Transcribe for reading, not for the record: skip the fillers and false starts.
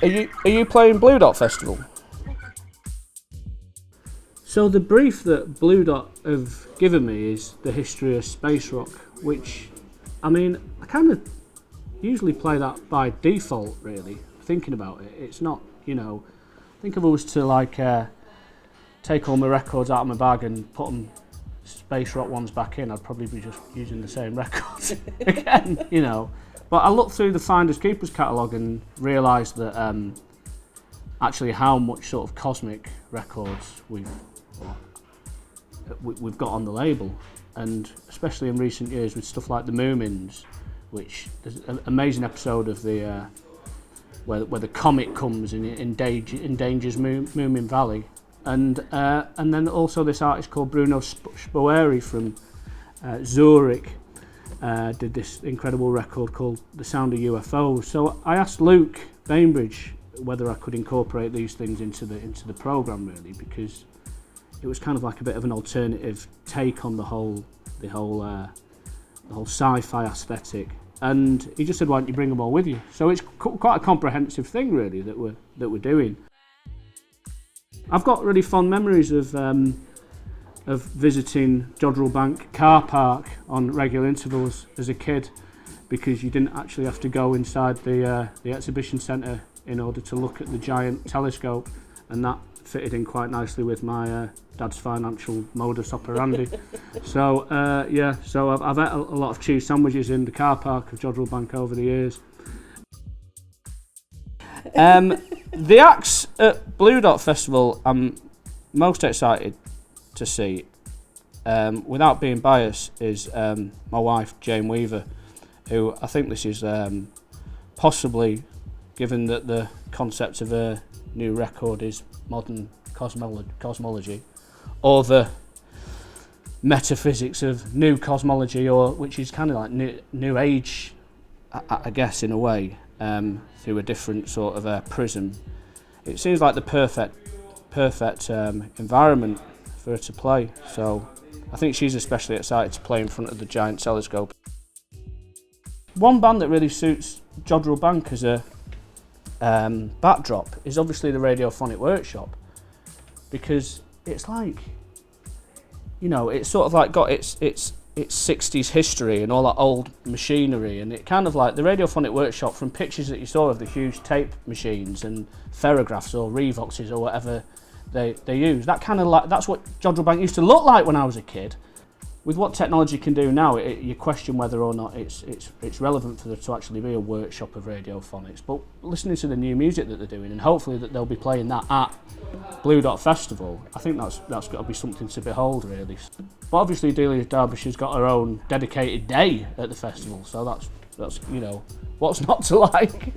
you playing Bluedot Festival? So the brief that Bluedot have given me is the history of space rock, which, I mean, I kind of usually play that by default, really, thinking about it. It's not, you know, I think if I was to like take all my records out of my bag and put them space rock ones back in, I'd probably be just using the same records again, you know. But I looked through the Finders Keepers catalogue and realised that actually how much sort of cosmic records we've got on the label, and especially in recent years with stuff like the Moomins, which there's an amazing episode of the where the comet comes and endangers Moomin Valley, and then also this artist called Bruno Spoeri from Zurich did this incredible record called The Sound of UFOs. So I asked Luke Bainbridge whether I could incorporate these things into the program, really, because it was kind of like a bit of an alternative take on the whole sci-fi aesthetic. And he just said, "Why don't you bring them all with you?" So it's quite a comprehensive thing, really, that we're doing. I've got really fond memories of visiting Jodrell Bank car park on regular intervals as a kid, because you didn't actually have to go inside the exhibition centre in order to look at the giant telescope, and that fitted in quite nicely with my dad's financial modus operandi. So so I've ate a lot of cheese sandwiches in the car park of Jodrell Bank over the years. The acts at Bluedot Festival I'm most excited to see, without being biased, is my wife Jane Weaver, who I think this is possibly, given that the concept of her new record is modern cosmology, or the metaphysics of new cosmology, or which is kind of like new age, I guess, in a way, through a different sort of prism. It seems like the perfect environment for her to play. So I think she's especially excited to play in front of the giant telescope. One band that really suits Jodrell Bank as a backdrop is obviously the Radiophonic Workshop, because it's like, you know, it's sort of like got its 60s history and all that old machinery, and it kind of like the Radiophonic Workshop, from pictures that you saw of the huge tape machines and ferrographs or Revoxes or whatever they use, that kind of like, that's what Jodrell Bank used to look like when I was a kid. With what technology can do now, you question whether or not it's relevant for there to actually be a workshop of radiophonics. But listening to the new music that they're doing, and hopefully that they'll be playing that at Bluedot Festival, I think that's got to be something to behold, really. But obviously Delia Derbyshire's got her own dedicated day at the festival, so that's you know, what's not to like.